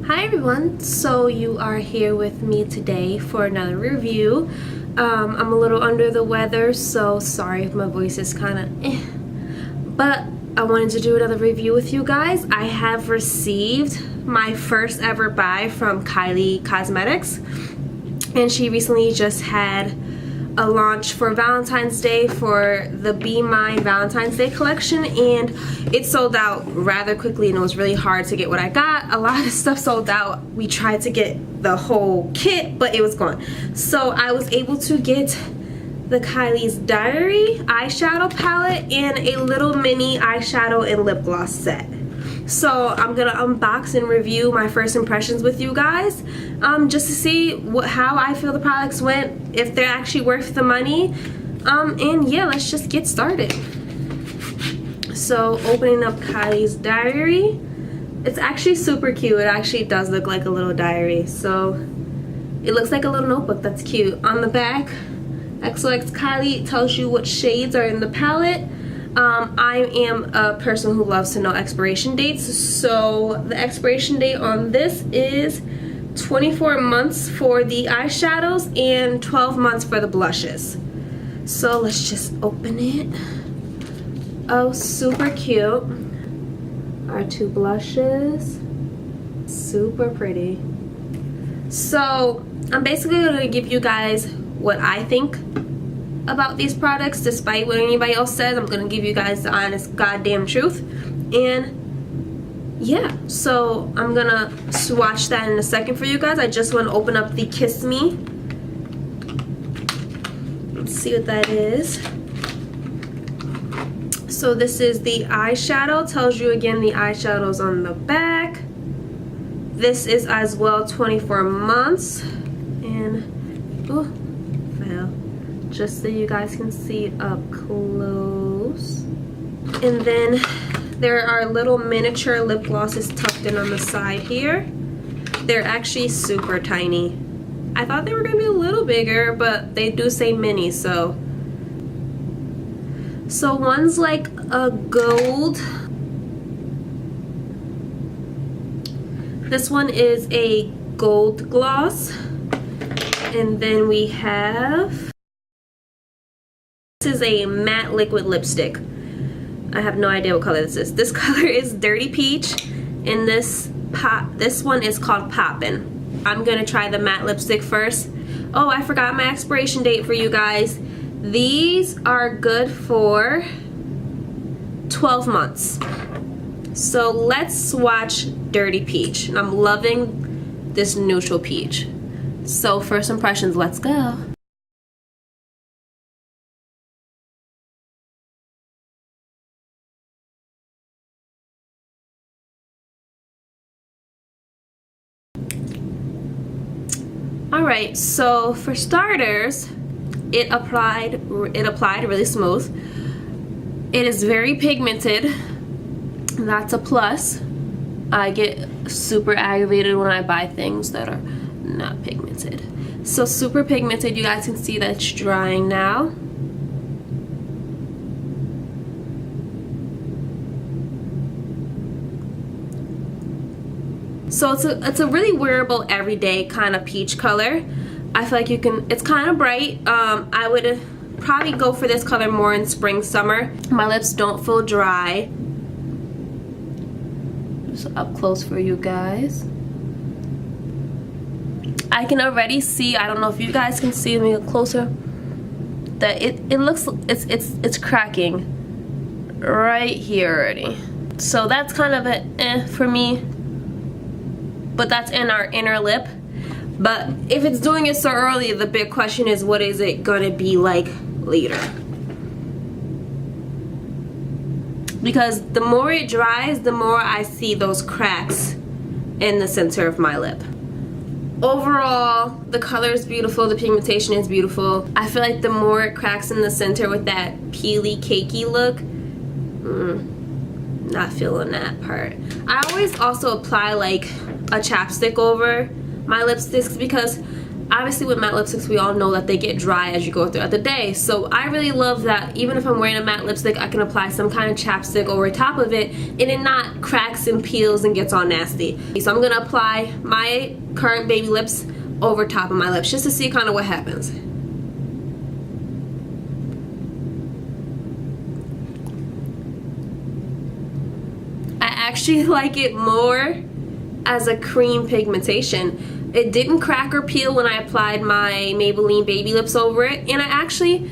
Hi everyone, so you are here with me today for another review. I'm a little under the weather, so sorry if my voice is kind of but I wanted to do another review with you guys. I have received my first ever buy from Kylie Cosmetics, and she recently just had a launch for Valentine's Day for the Be Mine Valentine's Day collection, and it sold out rather quickly, and it was really hard to get what I got. A lot of stuff sold out. We tried to get the whole kit, but it was gone. So I was able to get the Kylie's Diary eyeshadow palette and a little mini eyeshadow and lip gloss set. So I'm gonna unbox and review my first impressions with you guys, just to see how I feel the products went, if they're actually worth the money, and yeah, let's just get started. So opening up Kylie's Diary, it's actually super cute. It actually does look like a little diary, so it looks like a little notebook. That's cute. On the back, XOX Kylie tells you what shades are in the palette. I am a person who loves to know expiration dates, so the expiration date on this is 24 months for the eyeshadows and 12 months for the blushes. So let's just open it. Oh, super cute. Our two blushes. Super pretty. So I'm basically going to give you guys what I think about these products, despite what anybody else says. I'm gonna give you guys the honest goddamn truth. And yeah, so I'm gonna swatch that in a second for you guys. I just want to open up the Kiss Me. Let's see what that is. So this is the eyeshadow. Tells you again the eyeshadows on the back. This is as well 24 months. And oh, fell. Just so you guys can see it up close. And then there are little miniature lip glosses tucked in on the side here. They're actually super tiny. I thought they were gonna be a little bigger, but they do say mini, so one's like a gold. This one is a gold gloss. And then we have, this is a matte liquid lipstick. I have no idea what color this is. This color is Dirty Peach, and this one is called Poppin'. I'm gonna try the matte lipstick first. Oh, I forgot my expiration date for you guys. These are good for 12 months. So let's swatch Dirty Peach, and I'm loving this neutral peach. So first impressions, let's go. Alright, so for starters, it applied really smooth. It is very pigmented. That's a plus. I get super aggravated when I buy things that are not pigmented. So super pigmented. You guys can see that it's drying now. So it's a really wearable everyday kind of peach color. I feel like you can, it's kind of bright. I would probably go for this color more in spring, summer. My lips don't feel dry. Just up close for you guys. I can already see, I don't know if you guys can see, let me get closer, that it looks, it's cracking right here already. So that's kind of a for me. But that's in our inner lip. But if it's doing it so early, the big question is, what is it gonna be like later? Because the more it dries, the more I see those cracks in the center of my lip. Overall, the color is beautiful, the pigmentation is beautiful. I feel like the more it cracks in the center with that peely, cakey look, not feeling that part. I always also apply like a chapstick over my lipsticks because Obviously with matte lipsticks, we all know that they get dry as you go throughout the day. So I really love that even if I'm wearing a matte lipstick, I can apply some kind of chapstick over top of it and it not cracks and peels and gets all nasty. So I'm gonna apply my current baby lips over top of my lips just to see kind of what happens. I actually like it more as a cream pigmentation. It didn't crack or peel when I applied my Maybelline baby lips over it, and I actually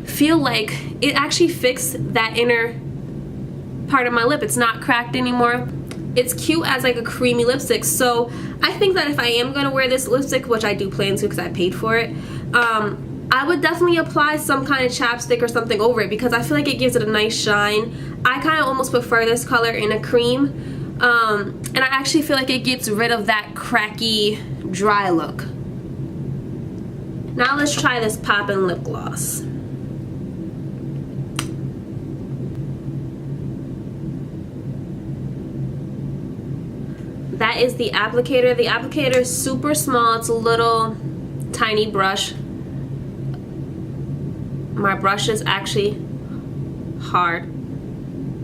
feel like it actually fixed that inner part of my lip. It's not cracked anymore. It's cute as like a creamy lipstick. So I think that if I am gonna wear this lipstick, which I do plan to because I paid for it, I would definitely apply some kind of chapstick or something over it because I feel like it gives it a nice shine. I kind of almost prefer this color in a cream, and I actually feel like it gets rid of that cracky, dry look. Now let's try this poppin' lip gloss. That is the applicator. The applicator is super small. It's a little tiny brush. My brush is actually hard.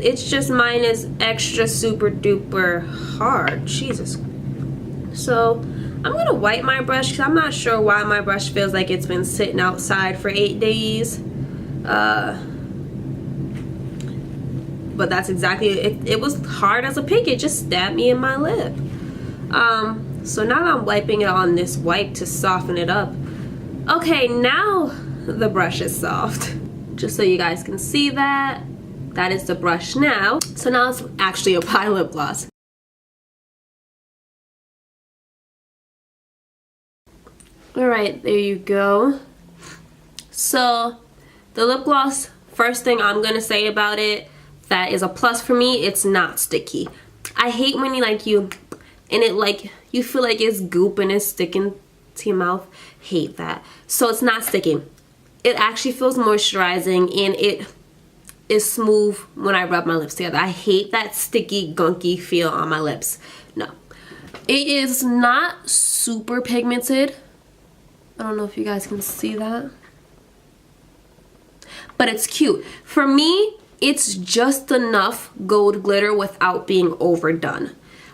It's just mine is extra super duper hard. Jesus. So I'm gonna wipe my brush because I'm not sure why my brush feels like it's been sitting outside for 8 days. But that's exactly it. It was hard as a pig. It just stabbed me in my lip. So now I'm wiping it on this wipe to soften it up. Okay, now the brush is soft. Just so you guys can see that. That is the brush now. So now let's actually apply lip gloss. Alright, there you go. So the lip gloss, first thing I'm gonna say about it that is a plus for me, it's not sticky. I hate when you and it like you feel like it's goop and it's sticking to your mouth. Hate that. So it's not sticking. It actually feels moisturizing and it is smooth when I rub my lips together. I hate that sticky, gunky feel on my lips. No. It is not super pigmented. I don't know if you guys can see that. But it's cute. For me, it's just enough gold glitter without being overdone.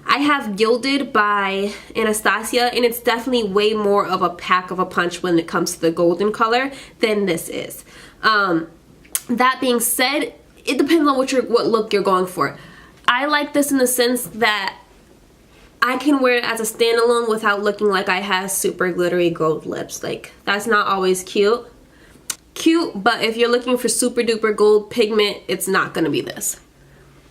I have Gilded by Anastasia, and it's definitely way more of a pack of a punch when it comes to the golden color than this is. That being said, it depends on what look you're going for. I like this in the sense that I can wear it as a standalone without looking like I have super glittery gold lips. Like, that's not always cute. But if you're looking for super duper gold pigment, it's not gonna be this.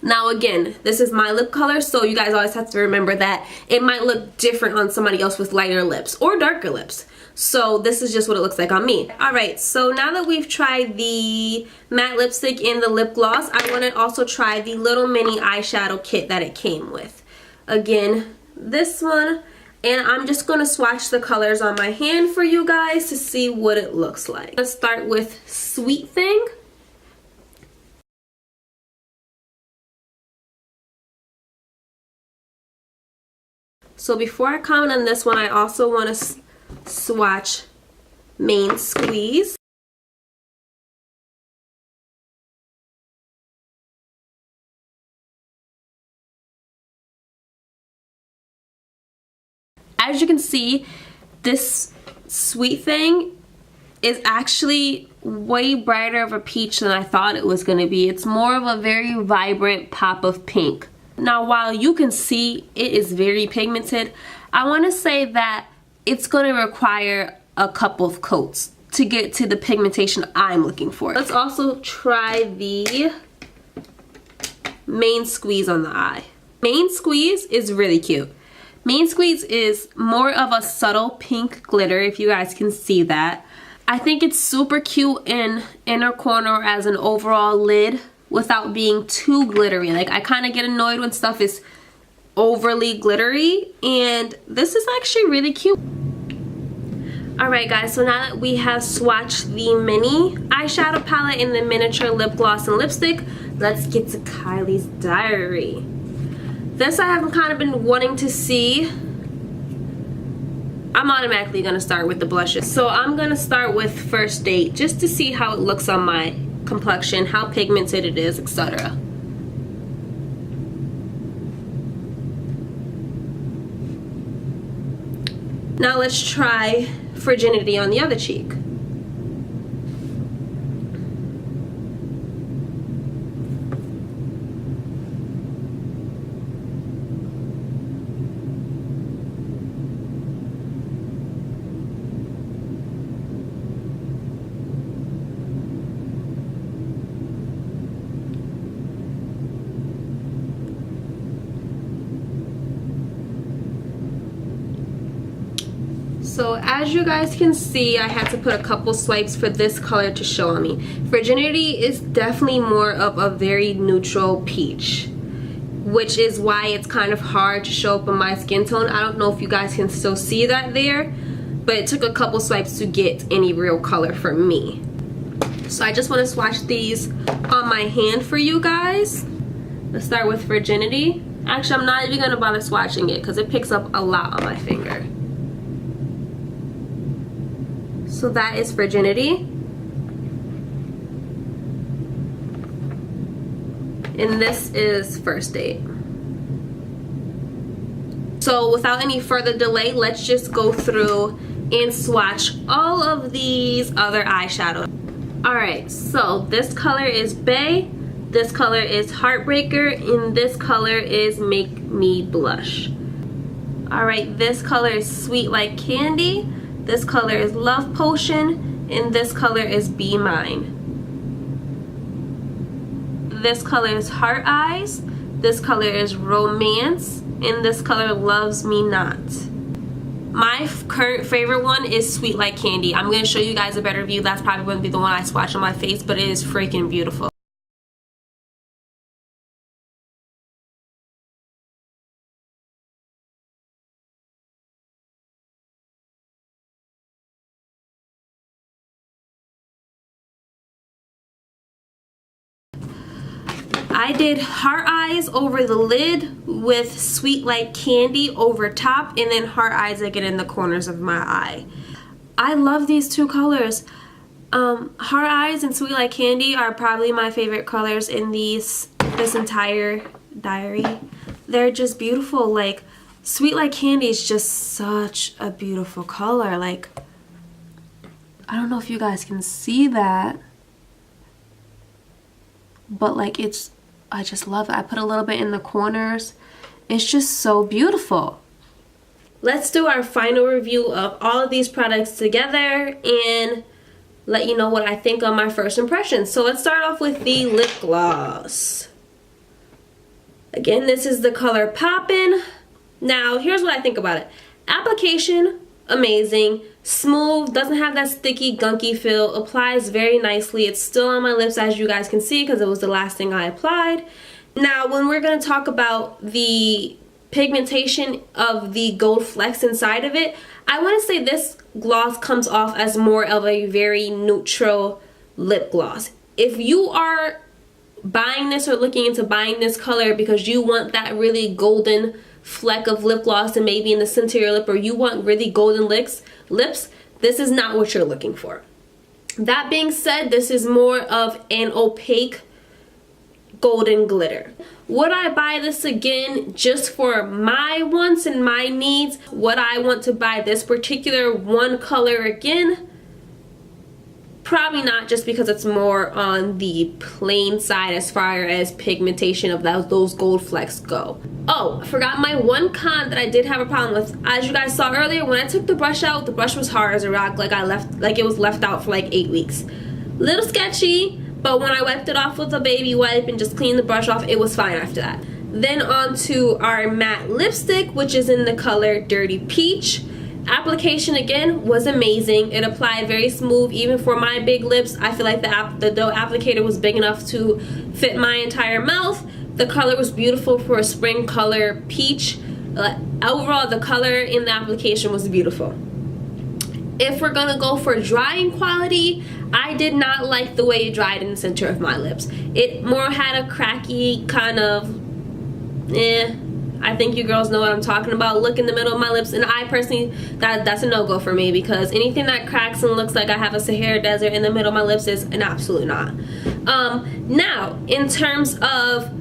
Now again, this is my lip color, so you guys always have to remember that it might look different on somebody else with lighter lips or darker lips. So this is just what it looks like on me. Alright, so now that we've tried the matte lipstick and the lip gloss, I want to also try the little mini eyeshadow kit that it came with. Again, this one, and I'm just going to swatch the colors on my hand for you guys to see what it looks like. Let's start with Sweet Thing. So before I comment on this one, I also want to swatch Main Squeeze. As you can see, this Sweet Thing is actually way brighter of a peach than I thought it was going to be. It's more of a very vibrant pop of pink. Now, while you can see it is very pigmented, I want to say that it's going to require a couple of coats to get to the pigmentation I'm looking for. Let's also try the Main Squeeze on the eye. Main Squeeze is really cute. Main Squeeze is more of a subtle pink glitter, if you guys can see that. I think it's super cute in inner corner as an overall lid without being too glittery. Like, I kind of get annoyed when stuff is overly glittery, and this is actually really cute. Alright guys, so now that we have swatched the mini eyeshadow palette and the miniature lip gloss and lipstick, let's get to Kylie's Diary. This I have kind of been wanting to see I'm automatically gonna start with the blushes. So I'm gonna start with First Date just to see how it looks on my complexion, how pigmented it is, etc. Now let's try Virginity on the other cheek. So as you guys can see, I had to put a couple swipes for this color to show on me. Virginity is definitely more of a very neutral peach, which is why it's kind of hard to show up on my skin tone. I don't know if you guys can still see that there, but it took a couple swipes to get any real color for me. So I just want to swatch these on my hand for you guys. Let's start with Virginity. Actually, I'm not even going to bother swatching it because it picks up a lot on my finger. So that is Virginity. And this is First Date. So without any further delay, let's just go through and swatch all of these other eyeshadows. Alright, so this color is Bay, this color is Heartbreaker, and this color is Make Me Blush. Alright, this color is Sweet Like Candy, this color is Love Potion, and this color is Be Mine. This color is Heart Eyes, this color is Romance, and this color Loves Me Not. My current favorite one is Sweet Like Candy. I'm going to show you guys a better view. That's probably going to be the one I swatch on my face, but it is freaking beautiful. I did Heart Eyes over the lid with Sweet Like Candy over top, and then Heart Eyes again in the corners of my eye. I love these two colors. Heart Eyes and Sweet Like Candy are probably my favorite colors in this entire diary. They're just beautiful. Like, Sweet Like Candy is just such a beautiful color. Like, I don't know if you guys can see that, but like I just love it. I put a little bit in the corners. It's just so beautiful. Let's do our final review of all of these products together and let you know what I think on my first impression. So let's start off with the lip gloss. Again, this is the color Poppin'. Now, here's what I think about it. Application, amazing. Smooth, doesn't have that sticky, gunky feel, applies very nicely. It's still on my lips, as you guys can see, because it was the last thing I applied. Now, when we're going to talk about the pigmentation of the gold flecks inside of it, I want to say this gloss comes off as more of a very neutral lip gloss. If you are buying this or looking into buying this color because you want that really golden fleck of lip gloss and maybe in the center of your lip, or you want really golden lips, this is not what you're looking for. That being said, this is more of an opaque golden glitter. Would I buy this again just for my wants and my needs? Would I want to buy this particular one color again? Probably not, just because it's more on the plain side as far as pigmentation of those gold flecks go. Oh, I forgot my one con that I did have a problem with. As you guys saw earlier, when I took the brush out, the brush was hard as a rock, like it was left out for like 8 weeks. Little sketchy, but when I wiped it off with a baby wipe and just cleaned the brush off, it was fine after that. Then on to our matte lipstick, which is in the color Dirty Peach. Application again was amazing. It applied very smooth even for my big lips. I feel like the dough applicator was big enough to fit my entire mouth. The color was beautiful for a spring color peach. Overall, the color in the application was beautiful. If we're gonna go for drying quality, I did not like the way it dried in the center of my lips. It more had a cracky kind of, I think you girls know what I'm talking about. Look in the middle of my lips, and I personally, that's a no-go for me, because anything that cracks and looks like I have a Sahara Desert in the middle of my lips is an absolute not. Now, in terms of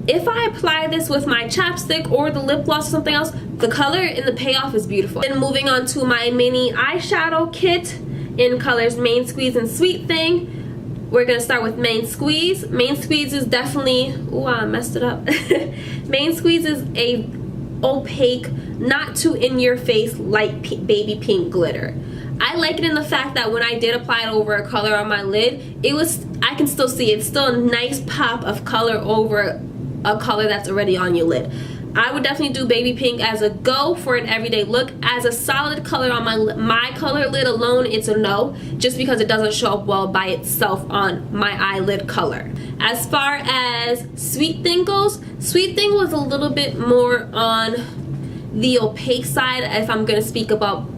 if I apply this with my chapstick or the lip gloss or something else, the color and the payoff is beautiful. Then moving on to my mini eyeshadow kit in colors Main Squeeze and Sweet Thing. We're gonna start with Main Squeeze. Main Squeeze is definitely, ooh, I messed it up. Main Squeeze is a opaque, not too in-your-face light baby pink glitter. I like it in the fact that when I did apply it over a color on my lid, I can still see it's still a nice pop of color over a color that's already on your lid. I would definitely do baby pink as a go for an everyday look. As a solid color on my color lid alone, it's a no, just because it doesn't show up well by itself on my eyelid color. As far as Sweet Thing goes, Sweet Thing was a little bit more on the opaque side if I'm gonna speak about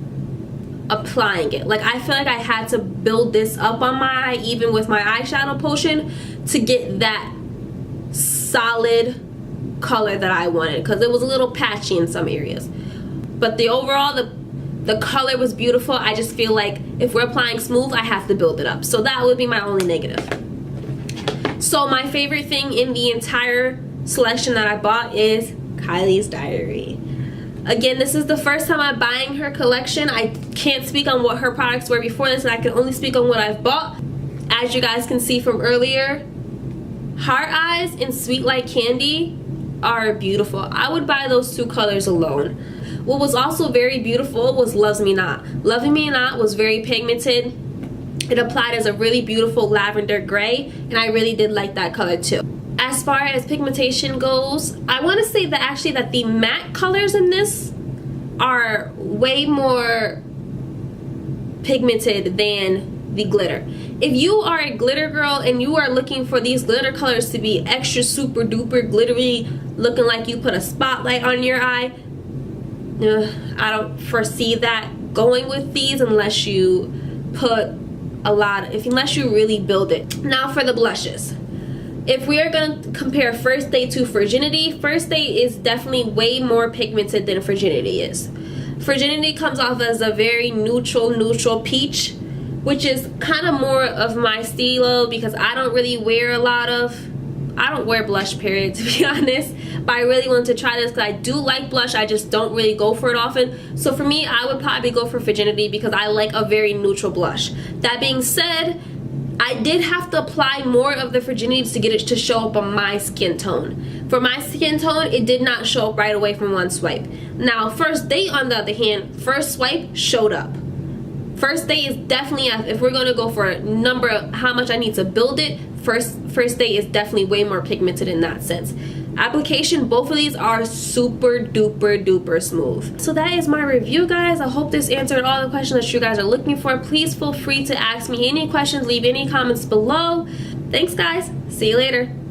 applying it. Like, I feel like I had to build this up on my eye, even with my eyeshadow potion, to get that solid color that I wanted, because it was a little patchy in some areas. But the overall, the color was beautiful. I just feel like if we're applying smooth, I have to build it up. So that would be my only negative. So my favorite thing in the entire selection that I bought is Kylie's Diary. Again, this is the first time I'm buying her collection. I can't speak on what her products were before this, and I can only speak on what I've bought. As you guys can see from earlier, Heart Eyes and Sweet Like Candy are beautiful. I would buy those two colors alone. What was also very beautiful was Loves Me Not. Loving Me Not was very pigmented. It applied as a really beautiful lavender gray, and I really did like that color too. As far as pigmentation goes, I want to say that actually that the matte colors in this are way more pigmented than the glitter. If you are a glitter girl and you are looking for these glitter colors to be extra super duper glittery, looking like you put a spotlight on your eye, I don't foresee that going with these unless you put unless you really build it. Now for the blushes. If we are going to compare First Day to Virginity, First Day is definitely way more pigmented than Virginity is. Virginity comes off as a very neutral peach, which is kind of more of my stilo, because I don't really wear I don't wear blush, period, to be honest. But I really wanted to try this because I do like blush, I just don't really go for it often. So for me, I would probably go for Virginity because I like a very neutral blush. That being said, I did have to apply more of the Virginity to get it to show up on my skin tone. For my skin tone, it did not show up right away from one swipe. Now, First Day, on the other hand, first swipe showed up. First Day is definitely, if we're going to go for a number of how much I need to build it, First Day is definitely way more pigmented in that sense. Application, both of these are super duper smooth. So that is my review, guys. I hope this answered all the questions that you guys are looking for. Please feel free to ask me any questions, leave any comments below. Thanks, guys. See you later.